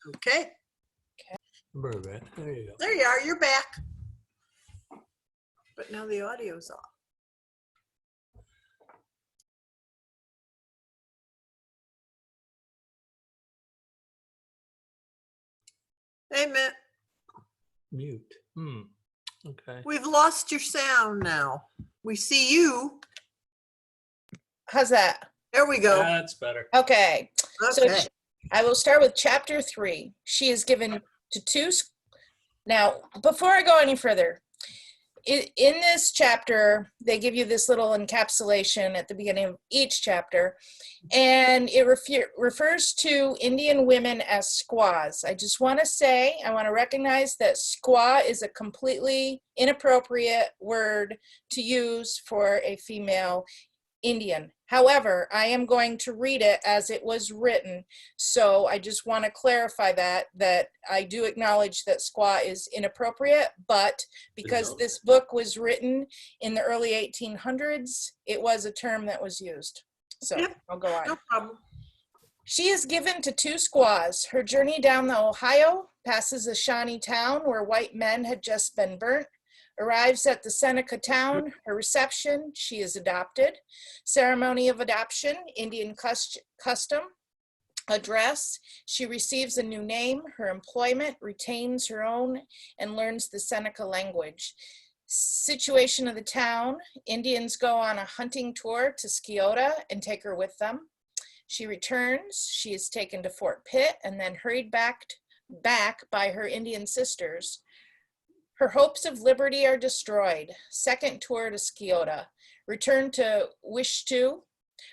Okay. There you go. There you are. You're back. But now the audio's off. Hey, Mitt. Mute. Okay. We've lost your sound now. We see you. How's that? There we go. That's better. Okay. So Okay. I will start with chapter 3. She is given to two. Now, before I go any further, in this chapter, they give you this little encapsulation at the beginning of each chapter, and it refers to Indian women as squaws. I just want to say, I want to recognize that squaw is a completely inappropriate word to use for a female Indian. However, I am going to read it as it was written, so I just want to clarify that I do acknowledge that squaw is inappropriate, but because this book was written in the early 1800s, it was a term that was used. So yep. I'll go on. No problem. She is given to two squaws. Her journey down the Ohio passes a Shawnee town where white men had just been burnt. Arrives at the Seneca town, her reception, she is adopted. Ceremony of adoption, Indian custom. Address, she receives a new name, her employment, retains her own, and learns the Seneca language. Situation of the town, Indians go on a hunting tour to Sciota and take her with them. She returns, she is taken to Fort Pitt and then hurried back by her Indian sisters. Her hopes of liberty are destroyed. Second tour to Sciota. Return to Wishtu.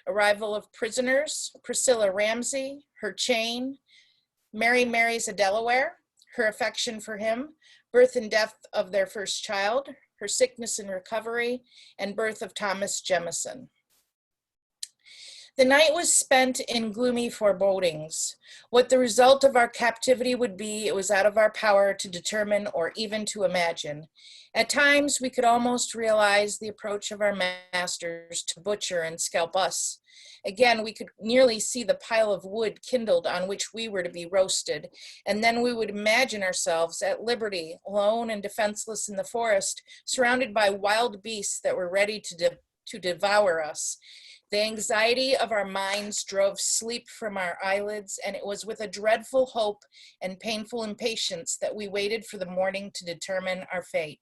Arrival of prisoners. Priscilla Ramsey. Her chain. Mary marries a Delaware. Her affection for him. Birth and death of their first child. Her sickness and recovery. And birth of Thomas Jemison. The night was spent in gloomy forebodings. What the result of our captivity would be, it was out of our power to determine or even to imagine. At times, we could almost realize the approach of our masters to butcher and scalp us. Again, we could nearly see the pile of wood kindled on which we were to be roasted, and then we would imagine ourselves at liberty, alone and defenseless in the forest, surrounded by wild beasts that were ready to devour us. The anxiety of our minds drove sleep from our eyelids, and it was with a dreadful hope and painful impatience that we waited for the morning to determine our fate.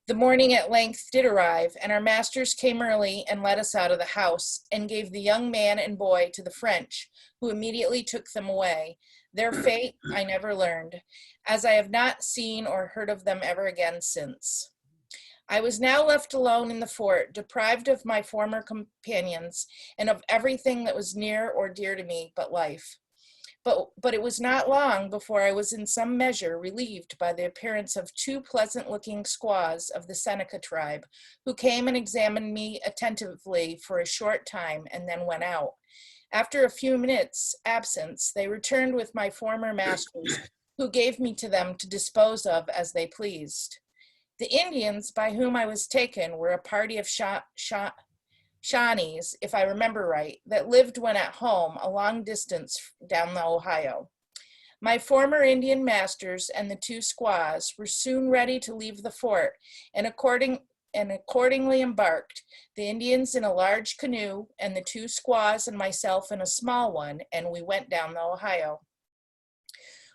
The morning at length did arrive, and our masters came early and led us out of the house, and gave the young man and boy to the French, who immediately took them away. Their fate I never learned, as I have not seen or heard of them ever again since. I was now left alone in the fort, deprived of my former companions and of everything that was near or dear to me but life. But it was not long before I was in some measure relieved by the appearance of two pleasant-looking squaws of the Seneca tribe, who came and examined me attentively for a short time and then went out. After a few minutes' absence, they returned with my former masters, who gave me to them to dispose of as they pleased. The Indians by whom I was taken were a party of Shawnees, if I remember right, that lived when at home a long distance down the Ohio. My former Indian masters and the two squaws were soon ready to leave the fort, and accordingly embarked, the Indians in a large canoe, and the two squaws and myself in a small one, and we went down the Ohio.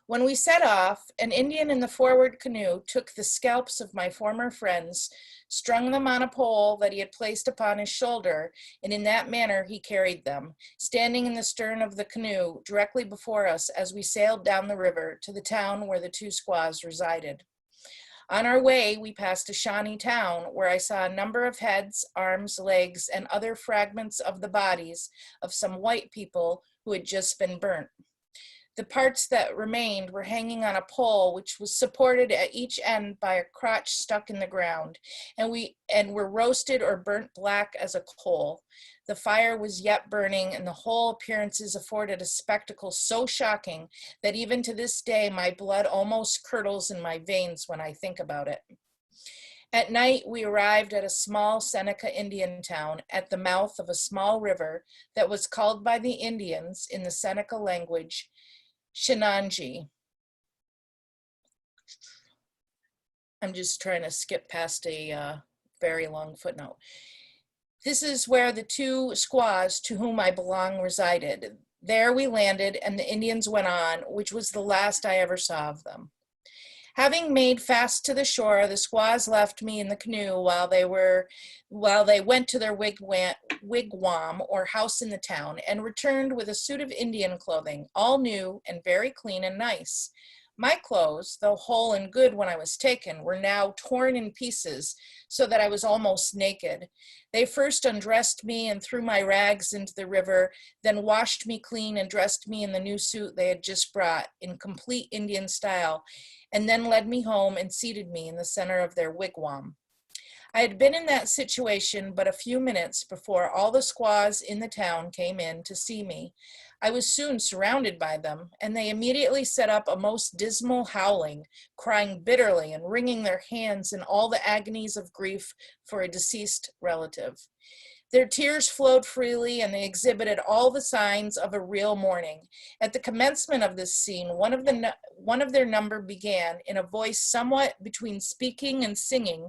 When we set off, an Indian in the forward canoe took the scalps of my former friends, strung them on a pole that he had placed upon his shoulder, and in that manner he carried them, standing in the stern of the canoe directly before us as we sailed down the river to the town where the two squaws resided. On our way, we passed a Shawnee town where I saw a number of heads, arms, legs, and other fragments of the bodies of some white people who had just been burnt. The parts that remained were hanging on a pole which was supported at each end by a crotch stuck in the ground, and were roasted or burnt black as a coal. The fire was yet burning, and the whole appearances afforded a spectacle so shocking that even to this day my blood almost curdles in my veins when I think about it. At night, we arrived at a small Seneca Indian town at the mouth of a small river that was called by the Indians in the Seneca language Shenanji. I'm just trying to skip past a very long footnote. This is where the two squaws to whom I belong resided. There we landed, and the Indians went on, which was the last I ever saw of them. Having made fast to the shore, the squaws left me in the canoe while they went to their wigwam or house in the town, and returned with a suit of Indian clothing, all new and very clean and nice. My clothes, though whole and good when I was taken, were now torn in pieces, so that I was almost naked. They first undressed me and threw my rags into the river, then washed me clean and dressed me in the new suit they had just brought, in complete Indian style, and then led me home and seated me in the center of their wigwam. I had been in that situation but a few minutes before all the squaws in the town came in to see me. I was soon surrounded by them, and they immediately set up a most dismal howling, crying bitterly and wringing their hands in all the agonies of grief for a deceased relative. Their tears flowed freely, and they exhibited all the signs of a real mourning. At the commencement of this scene, one of their number began, in a voice somewhat between speaking and singing,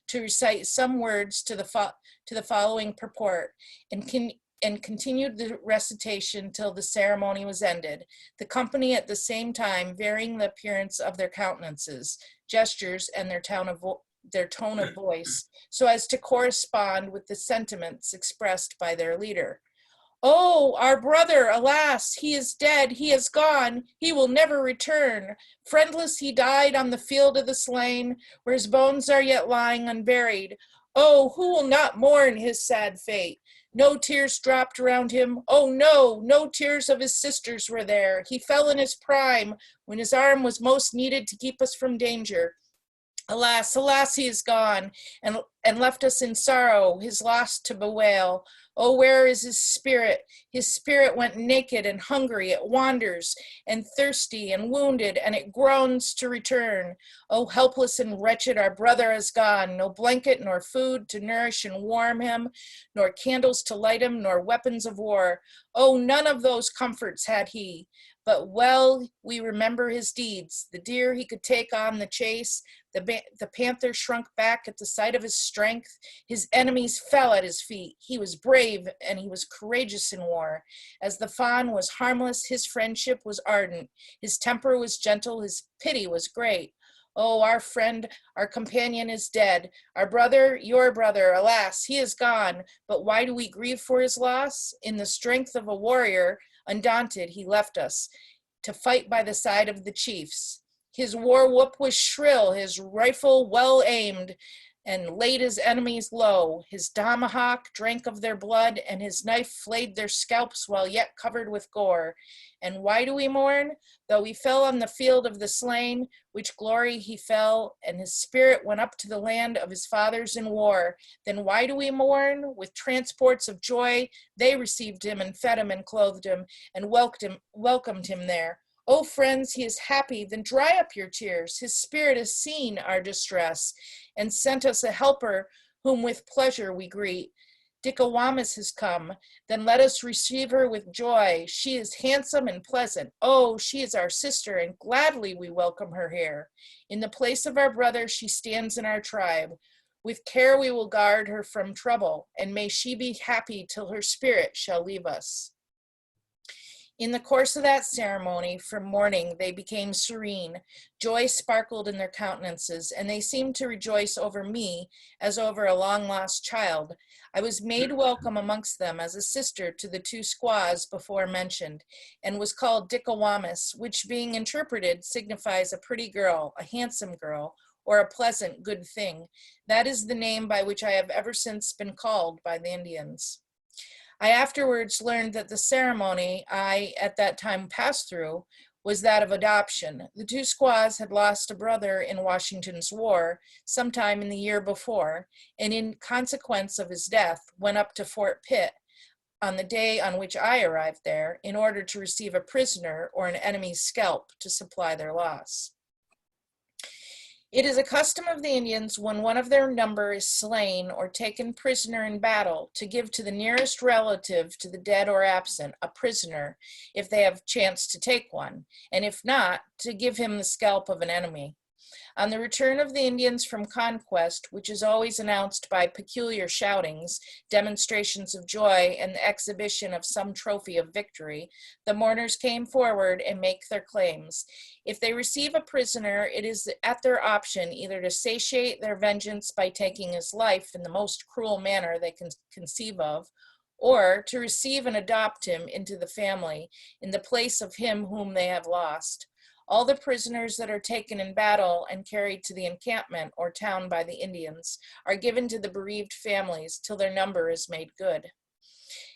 to recite some words to the following purport, and continued the recitation till the ceremony was ended, the company at the same time varying the appearance of their countenances, gestures, and their tone of voice, so as to correspond with the sentiments expressed by their leader. "Oh, our brother, alas, he is dead, he is gone, he will never return. Friendless he died on the field of the slain, where his bones are yet lying unburied. Oh, who will not mourn his sad fate? No tears dropped around him. Oh no, no tears of his sisters were there. He fell in his prime, when his arm was most needed to keep us from danger. Alas, alas, he is gone, and left us in sorrow, his loss to bewail. Oh, where is his spirit? His spirit went naked and hungry, it wanders, and thirsty and wounded, and it groans to return. Oh, helpless and wretched, our brother is gone, no blanket nor food to nourish and warm him, nor candles to light him, nor weapons of war. Oh, none of those comforts had he. But well we remember his deeds, the deer he could take on the chase, the panther shrunk back at the sight of his strength, his enemies fell at his feet. He was brave and he was courageous in war. As the fawn was harmless, his friendship was ardent, his temper was gentle, his pity was great. Oh, our friend, our companion is dead. Our brother, your brother, alas, he is gone. But why do we grieve for his loss? In the strength of a warrior, undaunted, he left us to fight by the side of the chiefs. His war whoop was shrill, his rifle well aimed, and laid his enemies low. His tomahawk drank of their blood, and his knife flayed their scalps while yet covered with gore. And why do we mourn? Though he fell on the field of the slain, which glory he fell, and his spirit went up to the land of his fathers in war. Then why do we mourn? With transports of joy, they received him and fed him and clothed him and welcomed him there. Oh, friends, he is happy, then dry up your tears. His spirit has seen our distress and sent us a helper whom with pleasure we greet. Dickawamis has come, then let us receive her with joy. She is handsome and pleasant. Oh, she is our sister, and gladly we welcome her here. In the place of our brother, she stands in our tribe. With care we will guard her from trouble, and may she be happy till her spirit shall leave us." In the course of that ceremony, from mourning they became serene. Joy sparkled in their countenances, and they seemed to rejoice over me as over a long-lost child. I was made welcome amongst them as a sister to the two squaws before mentioned, and was called Dickawamis, which being interpreted signifies a pretty girl, a handsome girl, or a pleasant, good thing. That is the name by which I have ever since been called by the Indians. I afterwards learned that the ceremony I at that time passed through was that of adoption. The two squaws had lost a brother in Washington's war sometime in the year before, and in consequence of his death went up to Fort Pitt on the day on which I arrived there in order to receive a prisoner or an enemy's scalp to supply their loss. It is a custom of the Indians when one of their number is slain or taken prisoner in battle to give to the nearest relative to the dead or absent a prisoner if they have chance to take one, and if not, to give him the scalp of an enemy. On the return of the Indians from conquest, which is always announced by peculiar shoutings, demonstrations of joy, and the exhibition of some trophy of victory, the mourners came forward and make their claims. If they receive a prisoner, it is at their option either to satiate their vengeance by taking his life in the most cruel manner they can conceive of, or to receive and adopt him into the family in the place of him whom they have lost. All the prisoners that are taken in battle and carried to the encampment or town by the Indians are given to the bereaved families till their number is made good.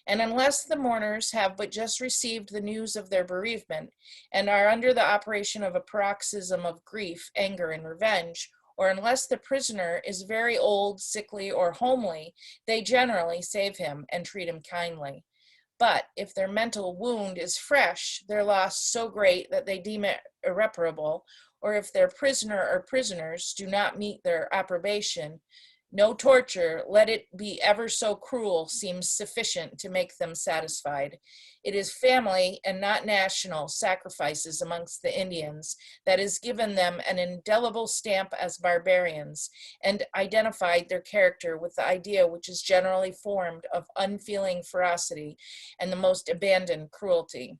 And unless the mourners have but just received the news of their bereavement and are under the operation of a paroxysm of grief, anger, and revenge, or unless the prisoner is very old, sickly, or homely, they generally save him and treat him kindly. But if their mental wound is fresh, their loss so great that they deem it irreparable, or if their prisoner or prisoners do not meet their approbation, no torture, let it be ever so cruel, seems sufficient to make them satisfied. It is family and not national sacrifices amongst the Indians that has given them an indelible stamp as barbarians and identified their character with the idea which is generally formed of unfeeling ferocity and the most abandoned cruelty.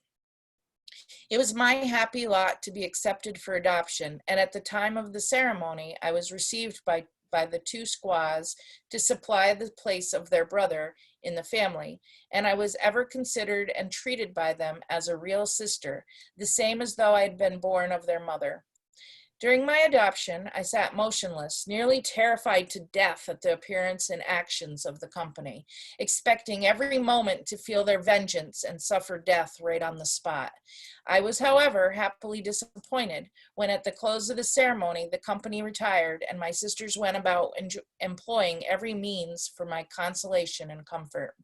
It was my happy lot to be accepted for adoption, and at the time of the ceremony, I was received by the two squaws to supply the place of their brother in the family, and I was ever considered and treated by them as a real sister, the same as though I had been born of their mother. During my adoption, I sat motionless, nearly terrified to death at the appearance and actions of the company, expecting every moment to feel their vengeance and suffer death right on the spot. I was, however, happily disappointed when at the close of the ceremony, the company retired and my sisters went about employing every means for my consolation and comfort.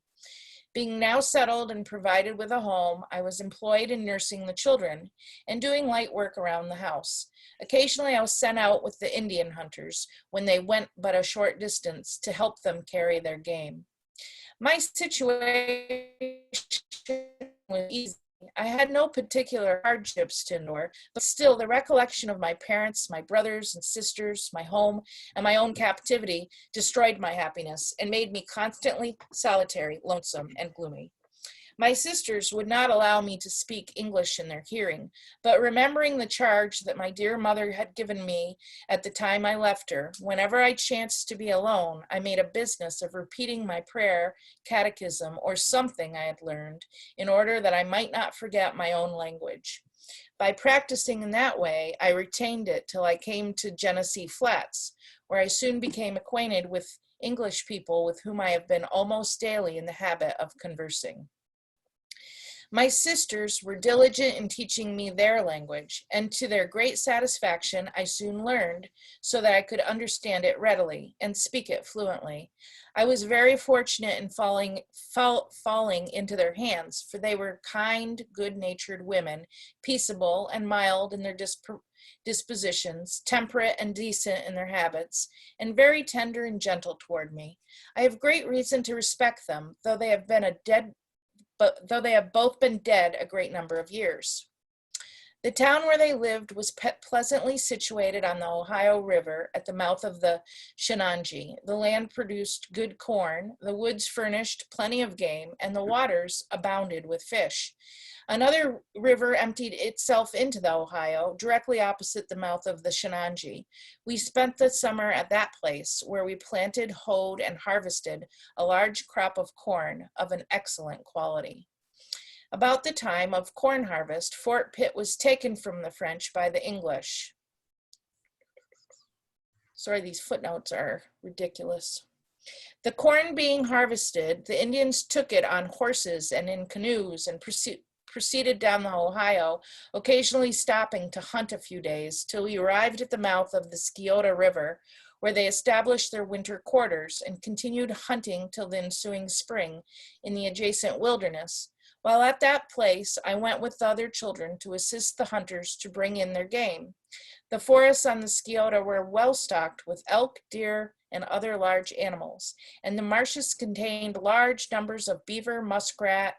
Being now settled and provided with a home, I was employed in nursing the children and doing light work around the house. Occasionally, I was sent out with the Indian hunters when they went but a short distance to help them carry their game. My situation was easy. I had no particular hardships to endure, but still the recollection of my parents, my brothers and sisters, my home, and my own captivity destroyed my happiness and made me constantly solitary, lonesome, and gloomy. My sisters would not allow me to speak English in their hearing, but remembering the charge that my dear mother had given me at the time I left her, whenever I chanced to be alone, I made a business of repeating my prayer, catechism, or something I had learned, in order that I might not forget my own language. By practicing in that way, I retained it till I came to Genesee Flats, where I soon became acquainted with English people with whom I have been almost daily in the habit of conversing. My sisters were diligent in teaching me their language, and to their great satisfaction, I soon learned so that I could understand it readily and speak it fluently. I was very fortunate in falling into their hands, for they were kind, good-natured women, peaceable and mild in their dispositions, temperate and decent in their habits, and very tender and gentle toward me. I have great reason to respect them, though they have both been dead a great number of years. The town where they lived was pleasantly situated on the Ohio River at the mouth of the Shenanjee. The land produced good corn, the woods furnished plenty of game, and the waters abounded with fish. Another river emptied itself into the Ohio, directly opposite the mouth of the Shenanjee. We spent the summer at that place, where we planted, hoed, and harvested a large crop of corn of an excellent quality. About the time of corn harvest, Fort Pitt was taken from the French by the English. Sorry, these footnotes are ridiculous. The corn being harvested, the Indians took it on horses and in canoes and proceeded down the Ohio, occasionally stopping to hunt a few days till we arrived at the mouth of the Scioto River, where they established their winter quarters and continued hunting till the ensuing spring in the adjacent wilderness, While at that place, I went with the other children to assist the hunters to bring in their game. The forests on the Sciota were well stocked with elk, deer, and other large animals, and the marshes contained large numbers of beaver, muskrat,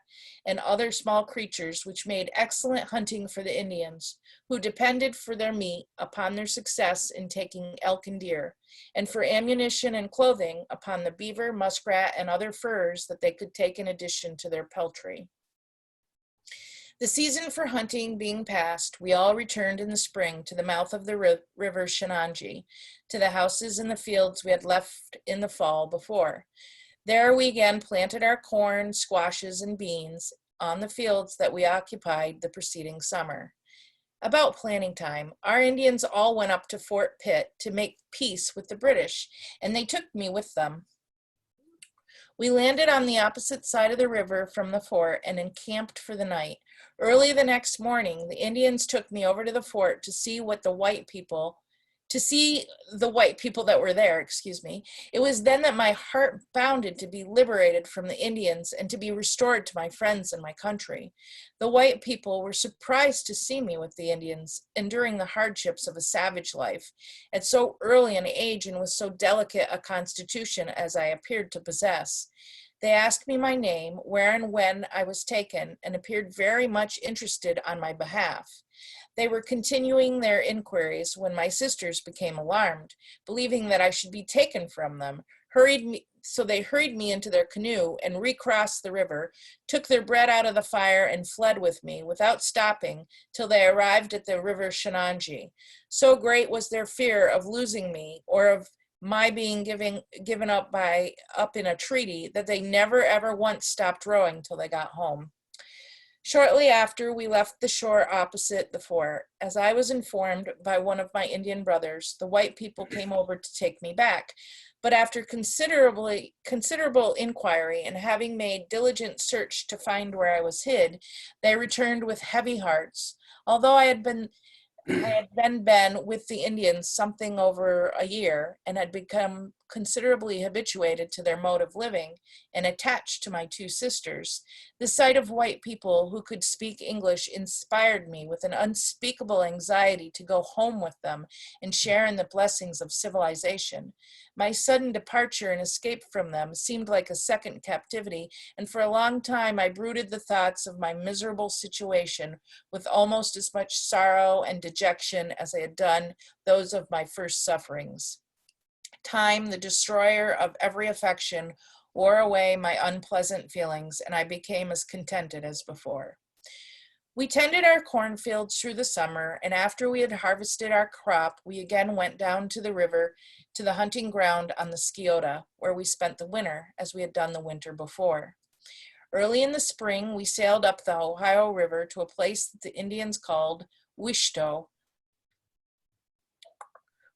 and other small creatures which made excellent hunting for the Indians, who depended for their meat upon their success in taking elk and deer, and for ammunition and clothing upon the beaver, muskrat, and other furs that they could take in addition to their peltry. The season for hunting being past, we all returned in the spring to the mouth of the river Shenanjee, to the houses and the fields we had left in the fall before. There we again planted our corn, squashes, and beans on the fields that we occupied the preceding summer. About planting time, our Indians all went up to Fort Pitt to make peace with the British, and they took me with them. We landed on the opposite side of the river from the fort and encamped for the night. Early the next morning, the Indians took me over to the fort to see the white people that were there, It was then that my heart bounded to be liberated from the Indians and to be restored to my friends and my country. The white people were surprised to see me with the Indians, enduring the hardships of a savage life, at so early an age and with so delicate a constitution as I appeared to possess. They asked me my name, where and when I was taken, and appeared very much interested on my behalf. They were continuing their inquiries when my sisters became alarmed, believing that I should be taken from them. So they hurried me into their canoe and recrossed the river, took their bread out of the fire, and fled with me without stopping till they arrived at the river Shenanjee. So great was their fear of losing me or of my being given up in a treaty that they never ever once stopped rowing till they got home. Shortly after, we left the shore opposite the fort. As I was informed by one of my Indian brothers, the white people came over to take me back. But after considerable inquiry and having made diligent search to find where I was hid, they returned with heavy hearts. Although I had been with the Indians something over a year and had become considerably habituated to their mode of living and attached to my two sisters, the sight of white people who could speak English inspired me with an unspeakable anxiety to go home with them and share in the blessings of civilization. My sudden departure and escape from them seemed like a second captivity, and for a long time I brooded the thoughts of my miserable situation with almost as much sorrow and dejection as I had done those of my first sufferings. Time, the destroyer of every affection, wore away my unpleasant feelings, and I became as contented as before. We tended our cornfields through the summer, and after we had harvested our crop, we again went down to the river to the hunting ground on the Sciota, where we spent the winter, as we had done the winter before. Early in the spring, we sailed up the Ohio River to a place that the Indians called Wishto,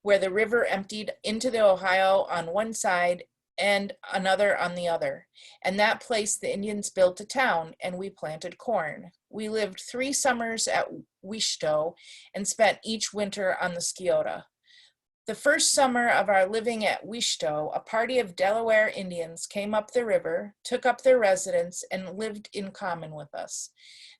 where the river emptied into the Ohio on one side and another on the other. And that place the Indians built a town, and we planted corn. We lived 3 summers at Wishto and spent each winter on the Sciota. The first summer of our living at Wishto, a party of Delaware Indians came up the river, took up their residence, and lived in common with us.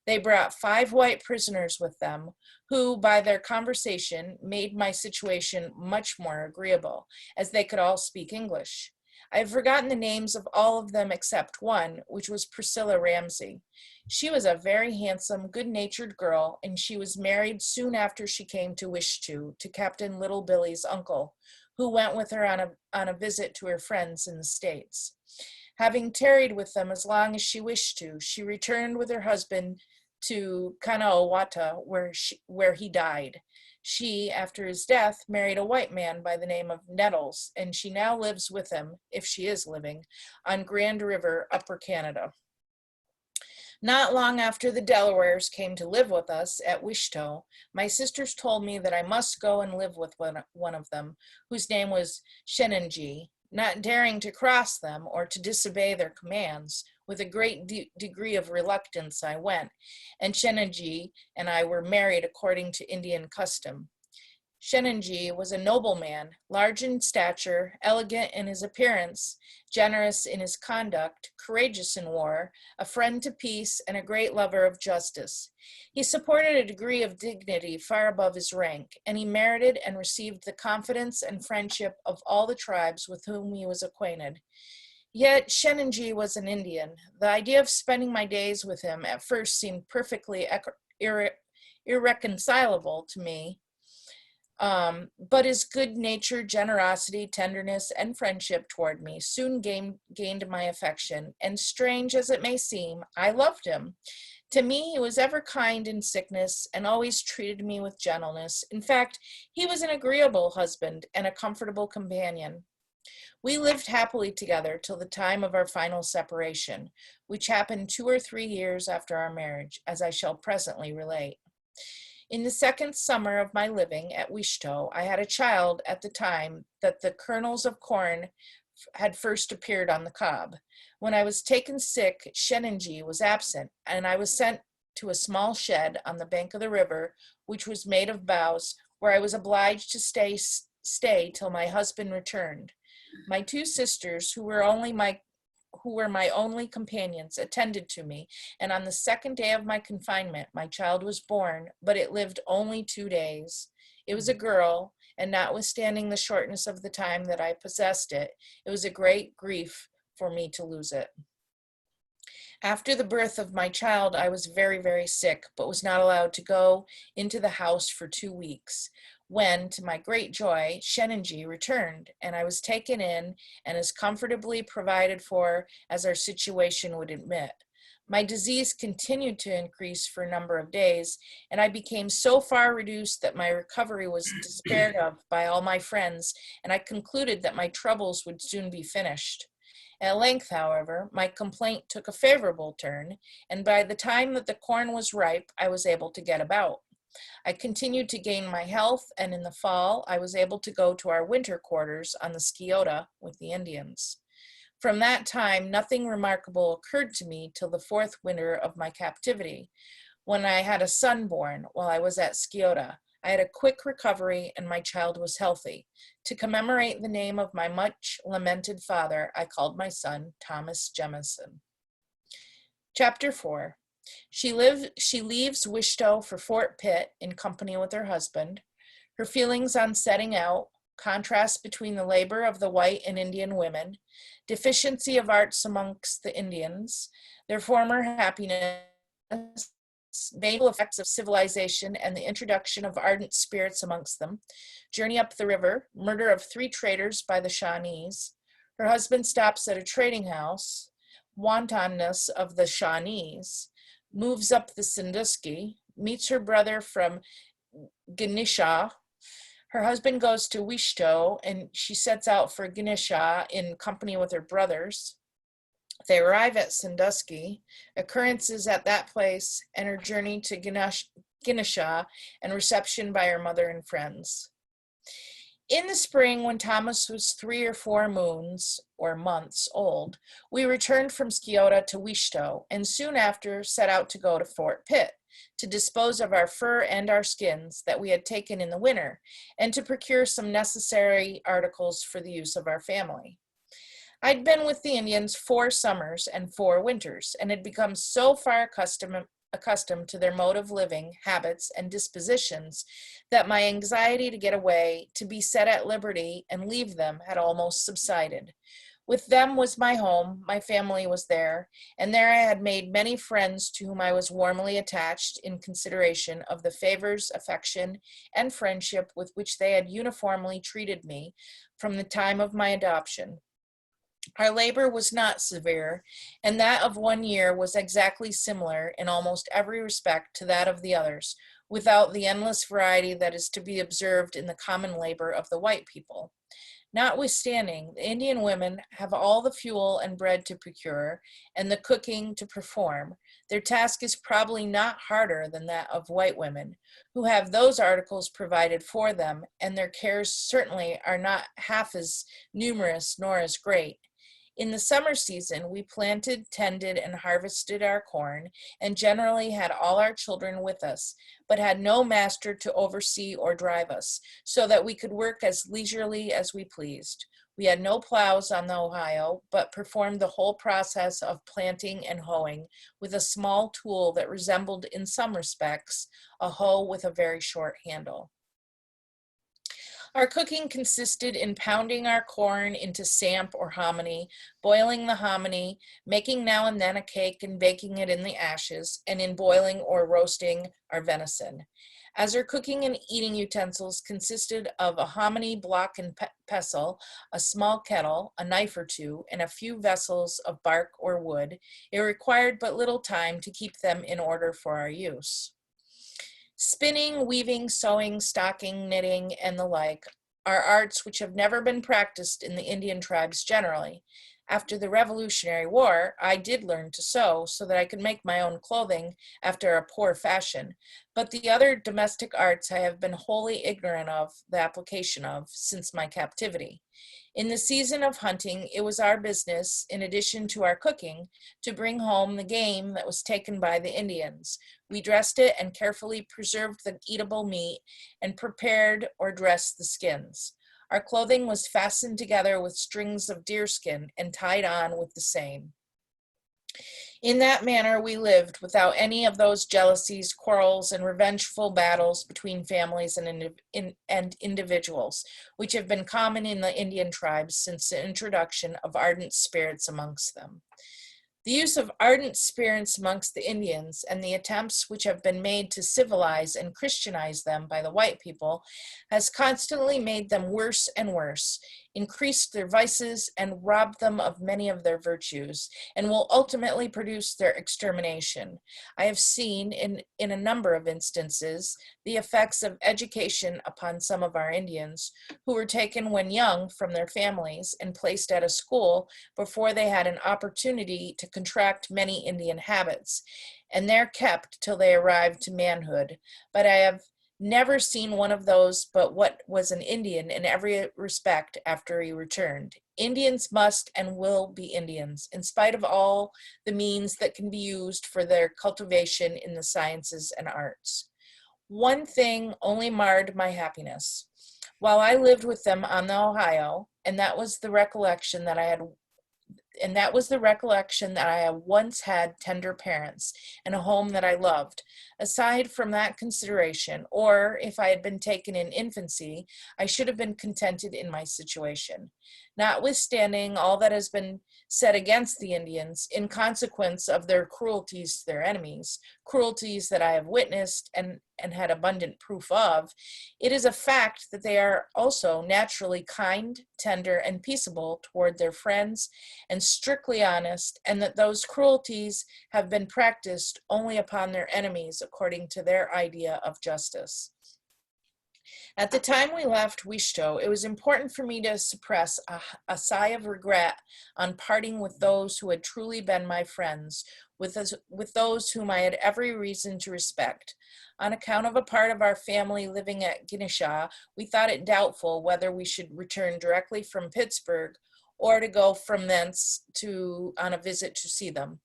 They brought 5 white prisoners with them, who, by their conversation, made my situation much more agreeable, as they could all speak English. I have forgotten the names of all of them except one, which was Priscilla Ramsey. She was a very handsome, good-natured girl, and she was married soon after she came to Wishto to Captain Little Billy's uncle, who went with her on a visit to her friends in the States. Having tarried with them as long as she wished to, she returned with her husband to Kanawata, where he died. She, after his death, married a white man by the name of Nettles, and she now lives with him, if she is living, on Grand River, Upper Canada. Not long after the Delawares came to live with us at Wishto, my sisters told me that I must go and live with one of them, whose name was Shenanjee. Not daring to cross them or to disobey their commands, with a great degree of reluctance I went, and Shenanjee and I were married according to Indian custom. Shenanjee was a nobleman, large in stature, elegant in his appearance, generous in his conduct, courageous in war, a friend to peace, and a great lover of justice. He supported a degree of dignity far above his rank, and he merited and received the confidence and friendship of all the tribes with whom he was acquainted. Yet Shenanjee was an Indian. The idea of spending my days with him at first seemed perfectly irreconcilable to me. But his good nature, generosity, tenderness, and friendship toward me soon gained my affection, and strange as it may seem, I loved him. To me, he was ever kind in sickness and always treated me with gentleness. In fact, he was an agreeable husband and a comfortable companion. We lived happily together till the time of our final separation, which happened 2 or 3 years after our marriage, as I shall presently relate. In the second summer of my living at Wichita, I had a child at the time that the kernels of corn had first appeared on the cob. When I was taken sick, Shenanjee was absent, and I was sent to a small shed on the bank of the river, which was made of boughs, where I was obliged to stay till my husband returned. My 2 sisters, who were my only companions, attended to me, and on the second day of my confinement, my child was born, but it lived only 2 days. It was a girl, and notwithstanding the shortness of the time that I possessed it, it was a great grief for me to lose it. After the birth of my child, I was very, very sick, but was not allowed to go into the house for 2 weeks, when, to my great joy, Shenanjee returned, and I was taken in and as comfortably provided for as our situation would admit. My disease continued to increase for a number of days, and I became so far reduced that my recovery was despaired of by all my friends, and I concluded that my troubles would soon be finished. At length, however, my complaint took a favorable turn, and by the time that the corn was ripe, I was able to get about. I continued to gain my health, and in the fall, I was able to go to our winter quarters on the Sciota with the Indians. From that time, nothing remarkable occurred to me till the 4th winter of my captivity, when I had a son born while I was at Sciota. I had a quick recovery, and my child was healthy. To commemorate the name of my much lamented father, I called my son Thomas Jemison. Chapter 4. She leaves Wichita for Fort Pitt in company with her husband. Her feelings on setting out, contrast between the labor of the white and Indian women, deficiency of arts amongst the Indians, their former happiness, banal effects of civilization and the introduction of ardent spirits amongst them, journey up the river, murder of 3 traders by the Shawnees, her husband stops at a trading house, wantonness of the Shawnees, moves up the Sandusky, meets her brother from Ganesha. Her husband goes to Wichita, and she sets out for Ganesha in company with her brothers. They arrive at Sandusky, occurrences at that place, and her journey to Ganesha and reception by her mother and friends. In the spring, when Thomas was 3 or 4 moons or months old, we returned from Sciota to Wichita, and soon after set out to go to Fort Pitt, to dispose of our fur and our skins that we had taken in the winter, and to procure some necessary articles for the use of our family. I'd been with the Indians 4 summers and 4 winters, and had become so far accustomed to their mode of living, habits, and dispositions, that my anxiety to get away, to be set at liberty, and leave them had almost subsided. With them was my home, my family was there, and there I had made many friends to whom I was warmly attached in consideration of the favors, affection, and friendship with which they had uniformly treated me from the time of my adoption. Our labor was not severe, and that of 1 year was exactly similar in almost every respect to that of the others, without the endless variety that is to be observed in the common labor of the white people. Notwithstanding, the Indian women have all the fuel and bread to procure, and the cooking to perform. Their task is probably not harder than that of white women, who have those articles provided for them, and their cares certainly are not half as numerous nor as great. In the summer season, we planted, tended, and harvested our corn, and generally had all our children with us, but had no master to oversee or drive us, so that we could work as leisurely as we pleased. We had no plows on the Ohio, but performed the whole process of planting and hoeing with a small tool that resembled in some respects a hoe with a very short handle. Our cooking consisted in pounding our corn into samp or hominy, boiling the hominy, making now and then a cake and baking it in the ashes, and in boiling or roasting our venison. As our cooking and eating utensils consisted of a hominy block and pestle, a small kettle, a knife or two, and a few vessels of bark or wood, it required but little time to keep them in order for our use. Spinning, weaving, sewing, stocking, knitting, and the like are arts which have never been practiced in the Indian tribes generally. After the Revolutionary War, I did learn to sew so that I could make my own clothing after a poor fashion, but the other domestic arts I have been wholly ignorant of the application of since my captivity. In the season of hunting, it was our business, in addition to our cooking, to bring home the game that was taken by the Indians. We dressed it and carefully preserved the eatable meat and prepared or dressed the skins. Our clothing was fastened together with strings of deerskin and tied on with the same. In that manner we lived without any of those jealousies, quarrels, and revengeful battles between families and individuals, which have been common in the Indian tribes since the introduction of ardent spirits amongst them. The use of ardent spirits amongst the Indians and the attempts which have been made to civilize and Christianize them by the white people has constantly made them worse and worse, increased their vices, and robbed them of many of their virtues, and will ultimately produce their extermination. I have seen, in a number of instances, the effects of education upon some of our Indians, who were taken when young from their families and placed at a school before they had an opportunity to contract many Indian habits, and there kept till they arrived to manhood. But I have never seen one of those but what was an Indian in every respect after he returned. Indians must and will be Indians, in spite of all the means that can be used for their cultivation in the sciences and arts. One thing only marred my happiness. While I lived with them on the Ohio, and that was the recollection that I had once had tender parents and a home that I loved. Aside from that consideration, or if I had been taken in infancy, I should have been contented in my situation. Notwithstanding all that has been said against the Indians in consequence of their cruelties to their enemies, cruelties that I have witnessed and had abundant proof of, it is a fact that they are also naturally kind, tender, and peaceable toward their friends, and strictly honest, and that those cruelties have been practiced only upon their enemies according to their idea of justice. At the time we left Wichita, it was important for me to suppress a sigh of regret on parting with those who had truly been my friends, with those whom I had every reason to respect. On account of a part of our family living at Ginesha, we thought it doubtful whether we should return directly from Pittsburgh or to go from thence on a visit to see them.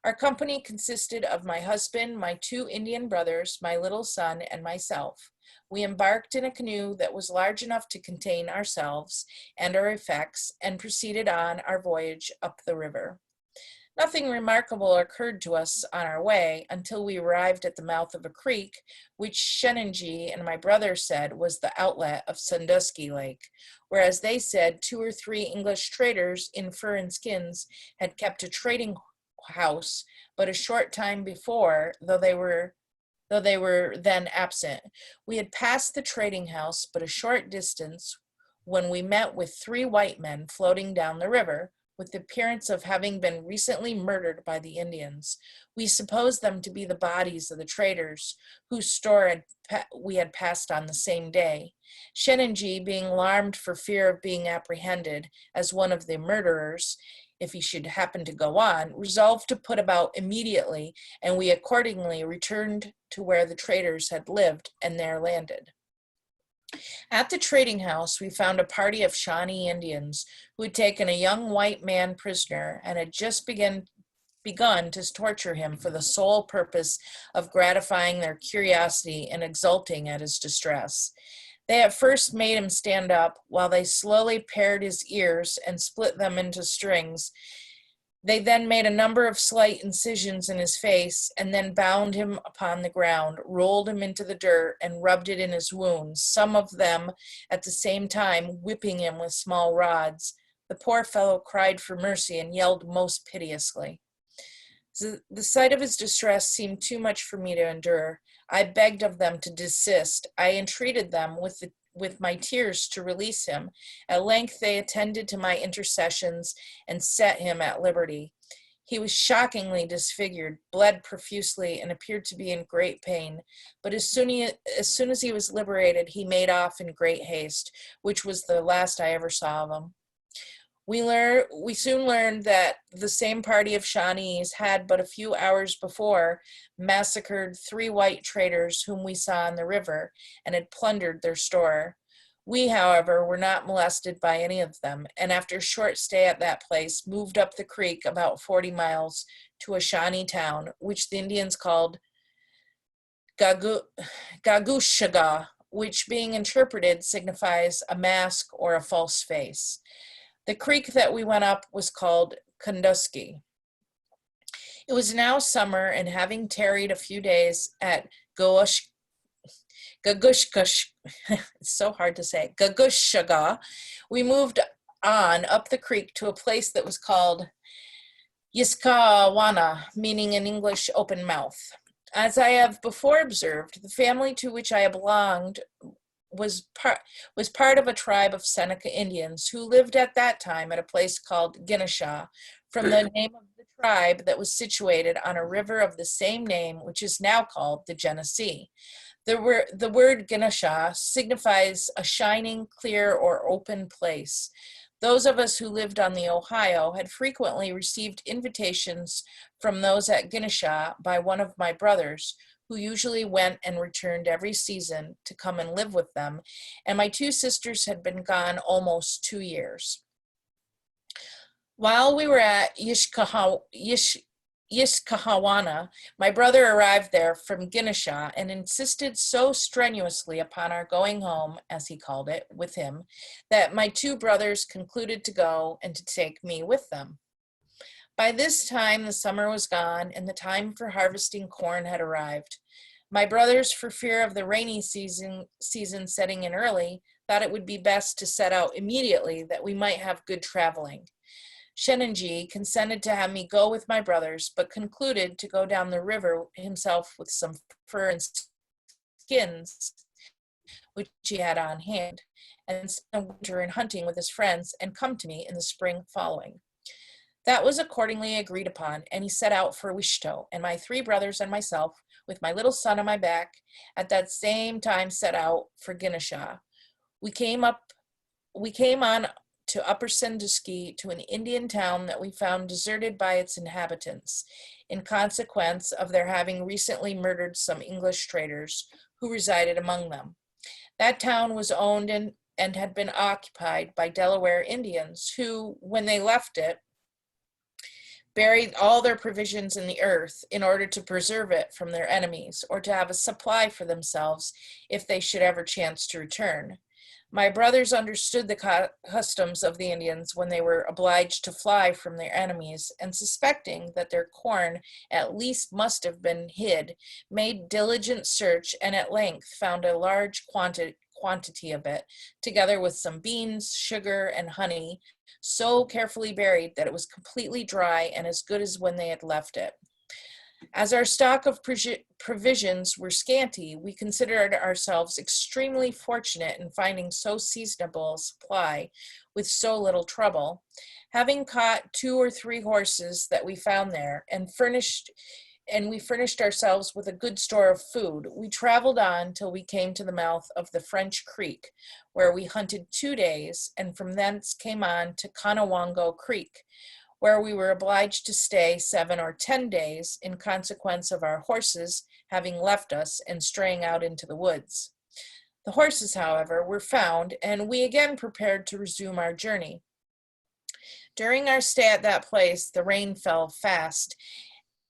Our company consisted of my husband, my 2 Indian brothers, my little son, and myself. We embarked in a canoe that was large enough to contain ourselves and our effects, and proceeded on our voyage up the river. Nothing remarkable occurred to us on our way until we arrived at the mouth of a creek, which Shenanjee and my brother said was the outlet of Sandusky Lake, whereas they said 2 or 3 English traders in fur and skins had kept a trading house but a short time before, though they were then absent. We had passed the trading house but a short distance when we met with 3 white men floating down the river, with the appearance of having been recently murdered by the Indians. We supposed them to be the bodies of the traders whose store we had passed on the same day. Shenanjee, being alarmed for fear of being apprehended as one of the murderers, if he should happen to go on, resolved to put about immediately, and we accordingly returned to where the traders had lived and there landed. At the trading house, we found a party of Shawnee Indians who had taken a young white man prisoner and had just begun to torture him for the sole purpose of gratifying their curiosity and exulting at his distress. They at first made him stand up while they slowly pared his ears and split them into strings. They then made a number of slight incisions in his face and then bound him upon the ground, rolled him into the dirt, and rubbed it in his wounds, some of them at the same time whipping him with small rods. The poor fellow cried for mercy and yelled most piteously. The sight of his distress seemed too much for me to endure. I begged of them to desist. I entreated them with my tears to release him. At length they attended to my intercessions and set him at liberty. He was shockingly disfigured, bled profusely, and appeared to be in great pain. But as soon as he was liberated, he made off in great haste, which was the last I ever saw of him. We soon learned that the same party of Shawnees had but a few hours before massacred 3 white traders whom we saw on the river and had plundered their store. We, however, were not molested by any of them, and after a short stay at that place, moved up the creek about 40 miles to a Shawnee town, which the Indians called Gagushaga, which being interpreted signifies a mask or a false face. The creek that we went up was called Kundusky. It was now summer, and having tarried a few days at Gagushkush, it's so hard to say, Gagushaga, we moved on up the creek to a place that was called Yiskawana, meaning in English open mouth. As I have before observed, the family to which I belonged was part of a tribe of Seneca Indians who lived at that time at a place called Ginesha, from the name of the tribe that was situated on a river of the same name, which is now called the Genesee. The word Ginesha signifies a shining, clear, or open place. Those of us who lived on the Ohio had frequently received invitations from those at Ginesha by one of my brothers, who usually went and returned every season to come and live with them, and my 2 sisters had been gone almost 2 years. While we were at Yiskahawana, my brother arrived there from Ginesha and insisted so strenuously upon our going home, as he called it, with him, that my 2 brothers concluded to go and to take me with them. By this time, the summer was gone, and the time for harvesting corn had arrived. My brothers, for fear of the rainy season setting in early, thought it would be best to set out immediately that we might have good traveling. Shenanjee consented to have me go with my brothers, but concluded to go down the river himself with some fur and skins, which he had on hand, and spend the winter in hunting with his friends and come to me in the spring following. That was accordingly agreed upon, and he set out for Wishto, and my 3 brothers and myself, with my little son on my back, at that same time set out for Ginesha. We came on to Upper Sandusky, to an Indian town that we found deserted by its inhabitants, in consequence of their having recently murdered some English traders who resided among them. That town was owned and had been occupied by Delaware Indians, who, when they left it, buried all their provisions in the earth in order to preserve it from their enemies, or to have a supply for themselves if they should ever chance to return. My brothers understood the customs of the Indians when they were obliged to fly from their enemies, and suspecting that their corn at least must have been hid, made diligent search, and at length found a large quantity of it, together with some beans, sugar, and honey, so carefully buried that it was completely dry and as good as when they had left it. As our stock of provisions were scanty, we considered ourselves extremely fortunate in finding so seasonable a supply with so little trouble. Having caught 2 or 3 horses that we found there, and we furnished ourselves with a good store of food, we traveled on till we came to the mouth of the French Creek, where we hunted 2 days, and from thence came on to Conowongo Creek, where we were obliged to stay 7 or 10 days in consequence of our horses having left us and straying out into the woods. The horses, however, were found, and we again prepared to resume our journey. During our stay at that place, the rain fell fast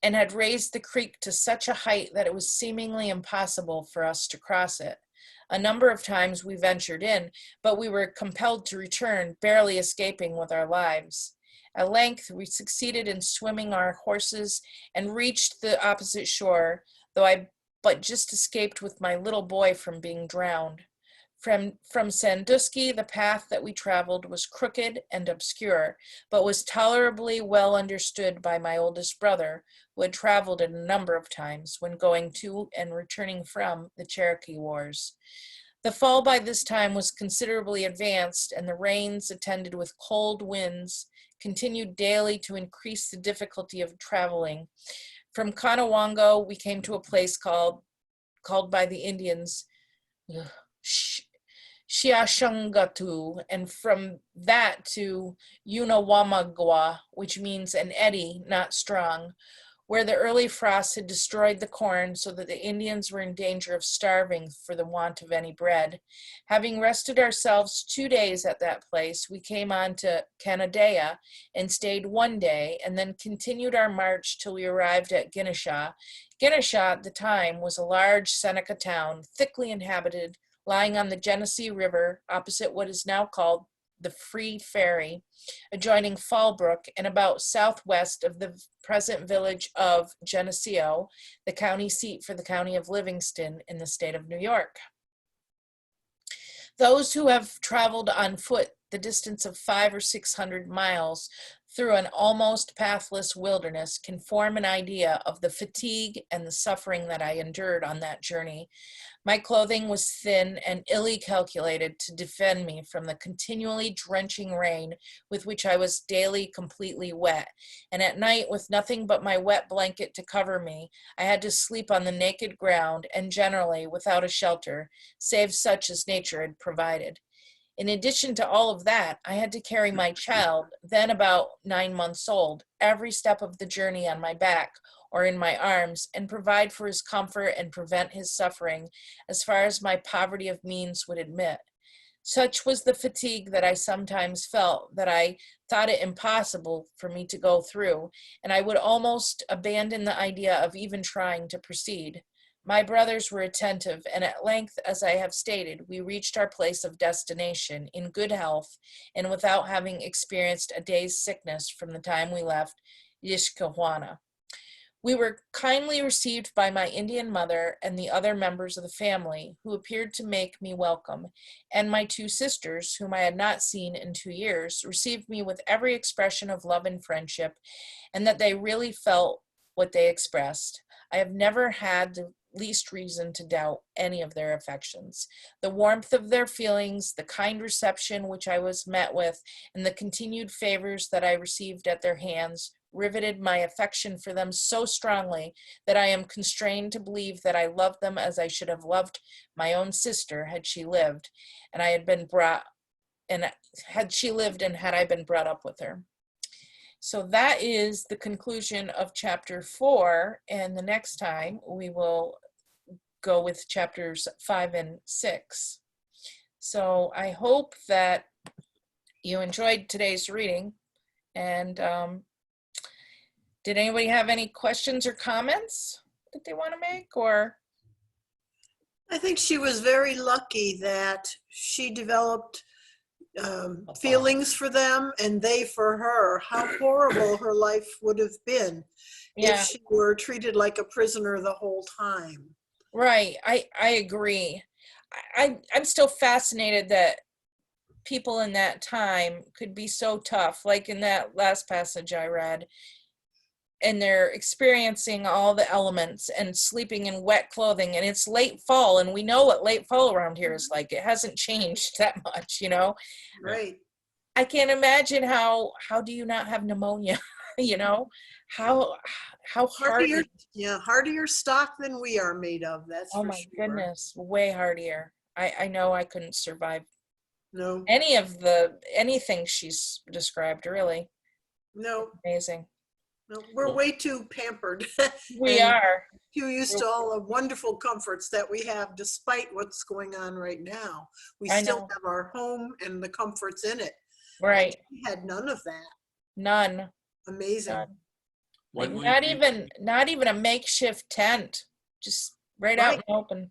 and had raised the creek to such a height that it was seemingly impossible for us to cross it. A number of times we ventured in, but we were compelled to return, barely escaping with our lives. At length, we succeeded in swimming our horses and reached the opposite shore, though I but just escaped with my little boy from being drowned. From Sandusky, the path that we traveled was crooked and obscure, but was tolerably well understood by my oldest brother, who had traveled it a number of times when going to and returning from the Cherokee Wars. The fall by this time was considerably advanced, and the rains, attended with cold winds, continued daily to increase the difficulty of traveling. From Conewango, we came to a place called by the Indians Shiashungatu, and from that to Unawamagwa, which means an eddy, not strong, where the early frost had destroyed the corn so that the Indians were in danger of starving for the want of any bread. Having rested ourselves 2 days at that place, we came on to Canandaigua and stayed 1 day, and then continued our march till we arrived at Ginesha. Ginesha at the time was a large Seneca town, thickly inhabited, lying on the Genesee River opposite what is now called the Free Ferry, adjoining Fallbrook and about southwest of the present village of Geneseo, the county seat for the county of Livingston in the state of New York. Those who have traveled on foot the distance of 500 or 600 miles through an almost pathless wilderness can form an idea of the fatigue and the suffering that I endured on that journey. My clothing was thin and illy calculated to defend me from the continually drenching rain with which I was daily completely wet, and at night, with nothing but my wet blanket to cover me, I had to sleep on the naked ground and generally without a shelter, save such as nature had provided. In addition to all of that, I had to carry my child, then about 9 months old, every step of the journey on my back or in my arms, and provide for his comfort and prevent his suffering as far as my poverty of means would admit. Such was the fatigue that I sometimes felt that I thought it impossible for me to go through, and I would almost abandon the idea of even trying to proceed. My brothers were attentive, and at length, as I have stated, we reached our place of destination in good health and without having experienced a day's sickness from the time we left Yishkawana. We were kindly received by my Indian mother and the other members of the family, who appeared to make me welcome, and my 2 sisters, whom I had not seen in 2 years, received me with every expression of love and friendship, and that they really felt what they expressed. I have never had the least reason to doubt any of their affections. The warmth of their feelings, the kind reception which I was met with, and the continued favors that I received at their hands riveted my affection for them so strongly that I am constrained to believe that I loved them as I should have loved my own sister had she lived, and I had been brought, and had she lived and had I been brought up with her. So that is the conclusion of chapter 4, and the next time we will go with chapters 5 and 6. So I hope that you enjoyed today's reading, and did anybody have any questions or comments that they want to make, or? I think she was very lucky that she developed feelings for them and they for her. How horrible her life would have been if she were treated like a prisoner the whole time. Right, I agree. I'm still fascinated that people in that time could be so tough, like in that last passage I read, and they're experiencing all the elements and sleeping in wet clothing, and it's late fall, and we know what late fall around here is like. It hasn't changed that much, you know? Right. I can't imagine how do you not have pneumonia, you know? How hardy. Hardier stock than we are made of, that's Oh for my sure. goodness, way hardier. I know I couldn't survive No. anything she's described, really. No. Amazing. No, we're way too pampered. We And are. too used to all the wonderful comforts that we have despite what's going on right now. We I still know. have our home and the comforts in it. Right. We had none of that. None. Amazing. None. When Like, we- not even a makeshift tent. Just right out in the open.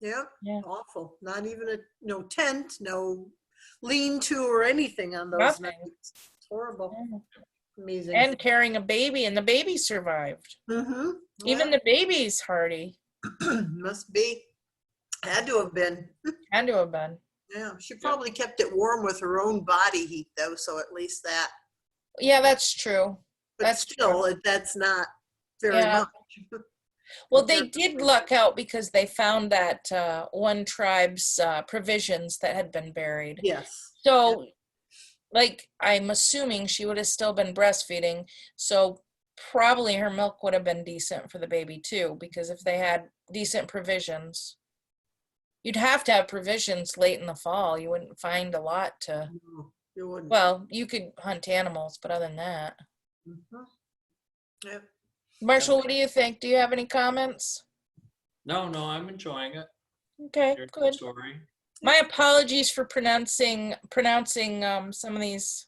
Yeah, Yeah. awful. Not even no tent, no lean-to or anything on those Nothing. nights. It's horrible. Yeah. Amazing. And carrying a baby, and the baby survived. Mm-hmm. Even the baby's hardy. Must be. Had to have been. Had to have been. Yeah, she probably kept it warm with her own body heat though, so at least that. Yeah, that's true. But That's still, that's not very Yeah. much. Well, they did luck out because they found that one tribe's provisions that had been buried. Yes. So, like, I'm assuming she would have still been breastfeeding. So probably her milk would have been decent for the baby too, because if they had decent provisions, you'd have to have provisions late in the fall. You wouldn't find a lot to, No, you wouldn't. well, you could hunt animals, but other than that. Mhm. Yeah. Marshall, what do you think? Do you have any comments? No, I'm enjoying it. Okay, Here's the good. story. My apologies for pronouncing some of these.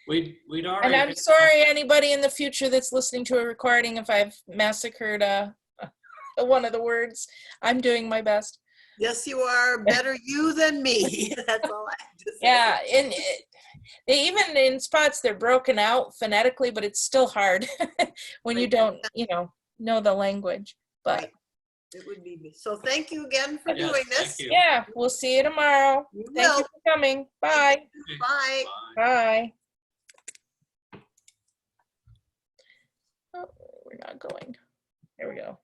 We'd already. And I'm sorry, anybody in the future that's listening to a recording, if I've massacred one of the words. I'm doing my best. Yes, you are. Better you than me. That's all I have to say. Yeah, and they even in spots they're broken out phonetically, but it's still hard when you Right. don't, know the language. But Right. It would be me. So thank you again for Yes, doing thank this. you. yeah, we'll see you tomorrow. You Thank you will. for coming. Bye. Bye. Bye. Oh, we're not going. There we go.